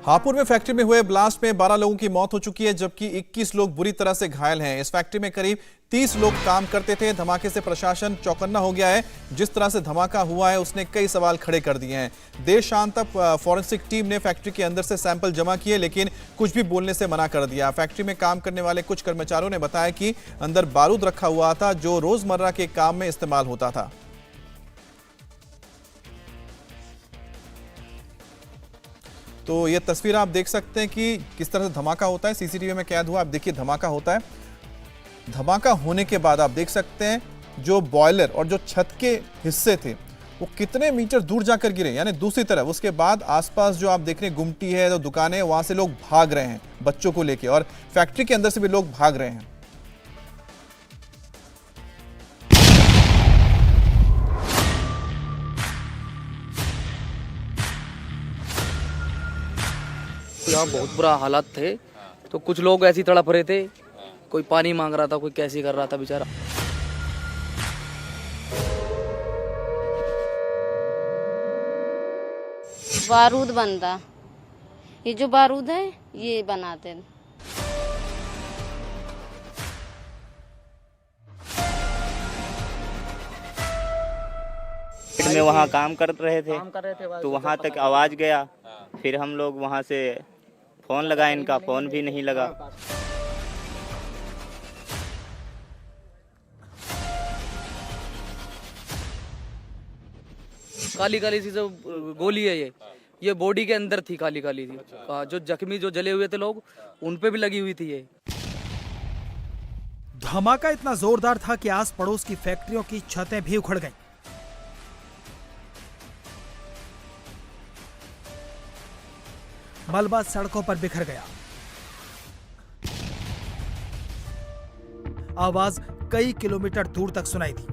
हापुड़ में फैक्ट्री में हुए ब्लास्ट में 12 लोगों की मौत हो चुकी है, जबकि 21 लोग बुरी तरह से घायल हैं। इस फैक्ट्री में करीब 30 लोग काम करते थे। धमाके से प्रशासन चौकन्ना हो गया है। जिस तरह से धमाका हुआ है उसने कई सवाल खड़े कर दिए हैं। देर शाम तक फॉरेंसिक टीम ने फैक्ट्री के अंदर से सैंपल जमा किए, लेकिन कुछ भी बोलने से मना कर दिया। फैक्ट्री में काम करने वाले कुछ कर्मचारियों ने बताया कि अंदर बारूद रखा हुआ था, जो रोजमर्रा के काम में इस्तेमाल होता था। तो ये तस्वीर आप देख सकते हैं कि किस तरह से धमाका होता है। सीसीटीवी में कैद हुआ। आप देखिए धमाका होता है। धमाका होने के बाद आप देख सकते हैं जो बॉयलर और जो छत के हिस्से थे वो कितने मीटर दूर जाकर गिरे, यानी दूसरी तरफ। उसके बाद आसपास जो आप देख रहे हैं गुमटी है, जो दुकानें, वहां से लोग भाग रहे हैं बच्चों को लेके, और फैक्ट्री के अंदर से भी लोग भाग रहे हैं। यहाँ बहुत बुरा हालात थे, तो कुछ लोग ऐसी तड़प रहे थे, कोई पानी मांग रहा था, कोई कैसे कर रहा था बेचारा। बारूद बनता, ये जो बारूद है ये बनाते। में वहाँ काम कर रहे थे तो वहाँ तक आवाज़ गया। फिर हम लोग वहाँ से फ़ोन लगाए, इनका फ़ोन भी नहीं लगा। काली काली सी जो गोली है ये बॉडी के अंदर थी, काली काली थी। जो जख्मी जो जले हुए थे लोग, उन पे भी लगी हुई थी ये। धमाका इतना जोरदार था कि आस पड़ोस की फैक्ट्रियों की छतें भी उखड़ गईं। मलबा सड़कों पर बिखर गया। आवाज कई किलोमीटर दूर तक सुनाई दी।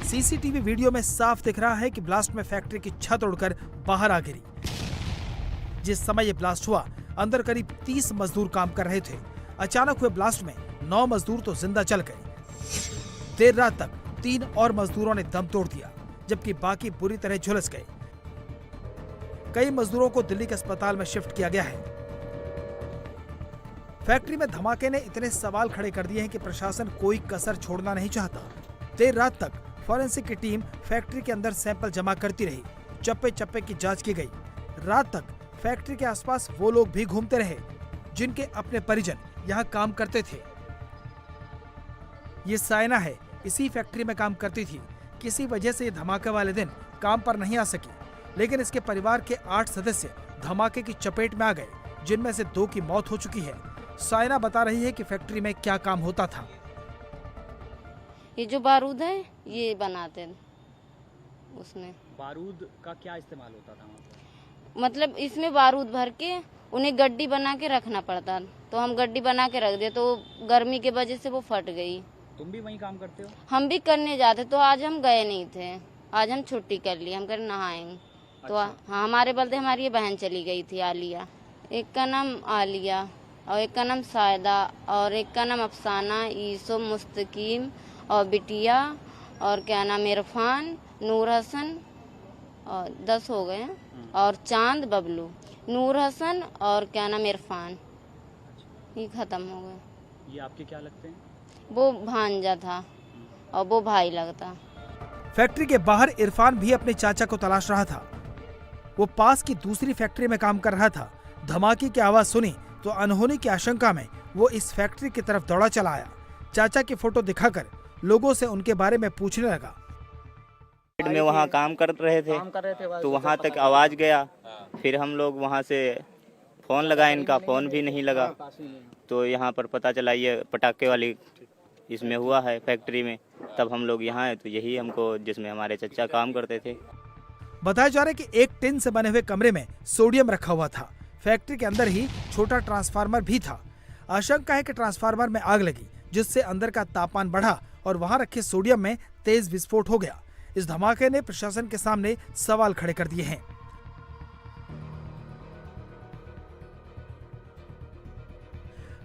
सीसीटीवी वीडियो में साफ दिख रहा है कि ब्लास्ट में फैक्ट्री की छत उड़कर बाहर आ गिरी। जिस समय यह ब्लास्ट हुआ, अंदर करीब 30 मजदूर काम कर रहे थे। अचानक हुए ब्लास्ट में 9 मजदूर तो जिंदा जल गए। देर रात तक 3 और मजदूरों ने दम तोड़ दिया, जबकि बाकी बुरी तरह झुलस गए। कई मजदूरों को दिल्ली के अस्पताल में शिफ्ट किया गया है। फैक्ट्री में धमाके ने इतने सवाल खड़े कर दिए हैं कि प्रशासन कोई कसर छोड़ना नहीं चाहता। देर रात तक फॉरेंसिक की टीम फैक्ट्री के अंदर सैंपल जमा करती रही। चप्पे चप्पे की जांच की गई। रात तक फैक्ट्री के आसपास वो लोग भी घूमते रहे जिनके अपने परिजन यहाँ काम करते थे। ये साइना है, इसी फैक्ट्री में काम करती थी। किसी वजह से ये धमाके वाले दिन काम पर नहीं आ सकी, लेकिन इसके परिवार के 8 सदस्य धमाके की चपेट में आ गए, जिनमें से 2 की मौत हो चुकी है। साइना बता रही है कि फैक्ट्री में क्या काम होता था। ये जो बारूद है ये बनाते। उसमें बारूद का क्या इस्तेमाल होता था? मतलब इसमें बारूद भर के उन्हें गड्डी बना के रखना पड़ता, तो हम गड्डी बना के रख दिए, तो गर्मी के वजह से वो फट गई। तुम भी वहीं काम करते हो? हम भी करने जाते, तो आज हम गए नहीं थे। आज हम छुट्टी कर ली, हम कर नहाएंगे। अच्छा। तो हाँ, हमारे बलते हमारी ये बहन चली गई थी, आलिया। एक का नाम आलिया और एक का नाम सायदा और एक का नाम अफसाना, ईसो, मुस्तकीम और बिटिया और क्या नाम इरफान, नूर हसन, और 10 हो गए। और चांद, बबलू, नूर हसन और क्या नाम इरफान, ये खत्म हो गए। ये आपके क्या लगते हैं? वो भांजा था और वो भाई लगता। फैक्ट्री के बाहर इरफान भी अपने चाचा को तलाश रहा था। वो पास की दूसरी फैक्ट्री में काम कर रहा था। धमाके की आवाज सुनी तो अनहोनी की आशंका में वो इस फैक्ट्री की तरफ दौड़ा चला आया। चाचा की फोटो दिखाकर लोगों से उनके बारे में पूछने लगा। में वहाँ काम कर रहे थे तो वहाँ तक आवाज़ गया। फिर हम लोग वहाँ से फ़ोन लगाए, इनका फ़ोन भी नहीं लगा। तो यहाँ पर पता चला ये पटाखे वाली इसमें हुआ है फैक्ट्री में। तब हम लोग यहाँ आए तो यही हमको, जिसमें हमारे चचा काम करते थे। बताया जा रहा है कि एक टिन से बने हुए कमरे में सोडियम रखा हुआ था। फैक्ट्री के अंदर ही छोटा ट्रांसफार्मर भी था। आशंका है कि ट्रांसफार्मर में आग लगी, जिससे अंदर का तापमान बढ़ा और वहां रखे सोडियम में तेज विस्फोट हो गया। इस धमाके ने प्रशासन के सामने सवाल खड़े कर दिए हैं।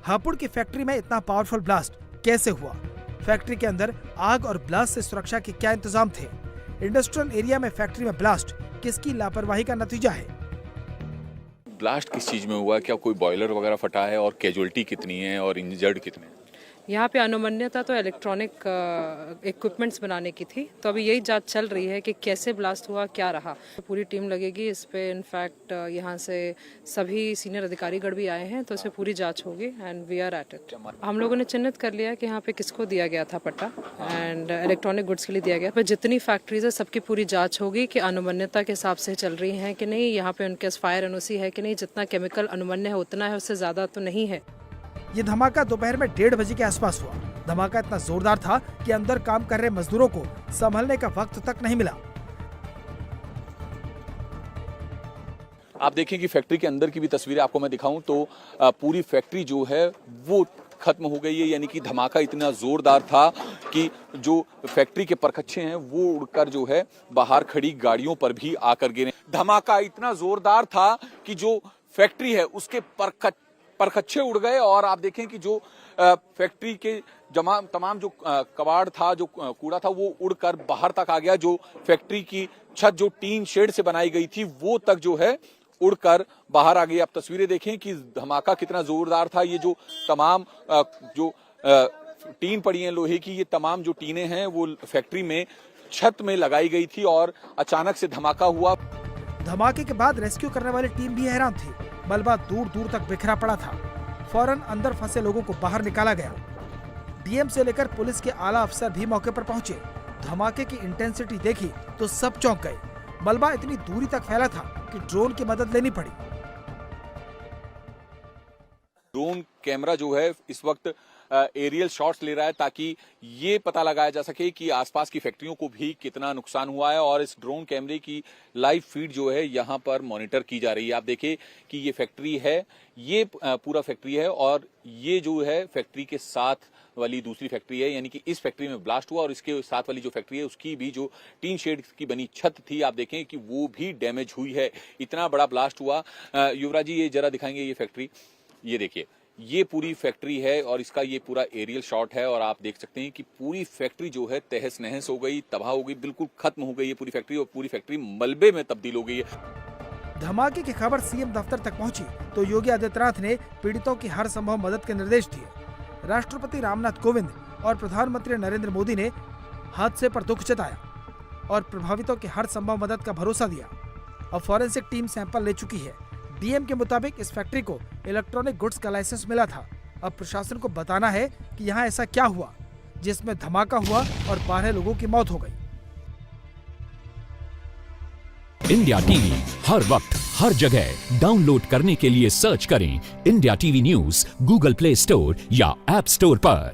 हापुड़ की फैक्ट्री में इतना पावरफुल ब्लास्ट कैसे हुआ? फैक्ट्री के अंदर आग और ब्लास्ट से सुरक्षा के क्या इंतजाम थे? इंडस्ट्रियल एरिया में फैक्ट्री में ब्लास्ट किसकी लापरवाही का नतीजा है? ब्लास्ट किस चीज़ में हुआ, क्या कोई बॉयलर वगैरह फटा है और कैजुअलिटी कितनी है और इंजर्ड कितने हैं? यहाँ पे अनुमन्यता तो इलेक्ट्रॉनिक इक्विपमेंट्स बनाने की थी, तो अभी यही जांच चल रही है कि कैसे ब्लास्ट हुआ, क्या रहा। पूरी टीम लगेगी इस पे। इनफैक्ट यहाँ से सभी सीनियर अधिकारीगण भी आए हैं, तो इस पे पूरी जांच होगी and we are at it. हम लोगों ने चिन्हित कर लिया कि यहाँ पे किसको दिया गया था पट्टा एंड इलेक्ट्रॉनिक गुड्स के लिए दिया गया। पर जितनी फैक्ट्रीज है सबकी पूरी जाँच होगी कि अनुमन्यता के हिसाब से चल रही हैं कि नहीं, यहाँ पे उनके फायर एनओसी है कि नहीं, जितना केमिकल अनुमन्य है उतना है, उससे ज़्यादा तो नहीं है। ये धमाका दोपहर में 1:30 बजे के आसपास हुआ। धमाका इतना जोरदार था कि अंदर काम कर रहे मजदूरों को संभलने का वक्त तक नहीं मिला। आप देखें कि फैक्ट्री के अंदर की भी तस्वीरें आपको मैं दिखाऊं तो पूरी फैक्ट्री जो है वो खत्म हो गई है। यानी कि धमाका इतना जोरदार था कि जो फैक्ट्री के परखच्चे हैं वो उड़कर जो है बाहर खड़ी गाड़ियों पर भी आकर गिरे। धमाका इतना जोरदार था कि जो फैक्ट्री है उसके परखच्चे उड़ गए और आप देखें कि जो फैक्ट्री के तमाम जो कबाड़ था, जो कूड़ा था, वो उड़कर बाहर तक आ गया। जो फैक्ट्री की छत जो टीन शेड से बनाई गई थी वो तक जो है उड़कर बाहर आ गई। आप तस्वीरें देखें कि धमाका कितना जोरदार था। ये जो तमाम जो टीन पड़ी हैं लोहे की, ये तमाम जो टीनें हैं वो फैक्ट्री में छत में लगाई गई थी और अचानक से धमाका हुआ। धमाके के बाद रेस्क्यू करने वाली टीम भी हैरान थी। मलबा दूर दूर तक बिखरा पड़ा था। फौरन अंदर फंसे लोगों को बाहर निकाला गया। डीएम से लेकर पुलिस के आला अफसर भी मौके पर पहुंचे। धमाके की इंटेंसिटी देखी तो सब चौंक गए। मलबा इतनी दूरी तक फैला था कि ड्रोन की मदद लेनी पड़ी। ड्रोन कैमरा जो है इस वक्त एरियल शॉट्स ले रहा है ताकि ये पता लगाया जा सके कि आसपास की फैक्ट्रियों को भी कितना नुकसान हुआ है और इस ड्रोन कैमरे की लाइव फीड जो है यहाँ पर मॉनिटर की जा रही है। आप देखें कि ये फैक्ट्री है, ये पूरा फैक्ट्री है और ये जो है फैक्ट्री के साथ वाली दूसरी फैक्ट्री है। यानी कि इस फैक्ट्री में ब्लास्ट हुआ और इसके साथ वाली जो फैक्ट्री है उसकी भी जो टीन शेड की बनी छत थी, आप देखें कि वो भी डैमेज हुई है। इतना बड़ा ब्लास्ट हुआ। युवराज जी ये जरा दिखाएंगे ये फैक्ट्री, ये देखिए ये पूरी फैक्ट्री है और इसका ये पूरा एरियल शॉट है और आप देख सकते हैं कि पूरी फैक्ट्री जो है तहस नहस हो गई, तबाह हो गई, बिल्कुल खत्म हो गई है पूरी फैक्ट्री और पूरी फैक्ट्री मलबे में तब्दील हो गई है। धमाके की खबर सीएम दफ्तर तक पहुंची तो योगी आदित्यनाथ ने पीड़ितों की हर संभव मदद के निर्देश दिए। राष्ट्रपति रामनाथ कोविंद और प्रधानमंत्री नरेंद्र मोदी ने हादसे पर दुख जताया और प्रभावितों की हर संभव मदद का भरोसा दिया। अब फॉरेंसिक टीम सैंपल ले चुकी है। डीएम के मुताबिक इस फैक्ट्री को इलेक्ट्रॉनिक गुड्स का लाइसेंस मिला था। अब प्रशासन को बताना है कि यहाँ ऐसा क्या हुआ जिसमें धमाका हुआ और 12 लोगों की मौत हो गई। इंडिया टीवी हर वक्त हर जगह डाउनलोड करने के लिए सर्च करें India TV news Google play store या ऐप स्टोर पर।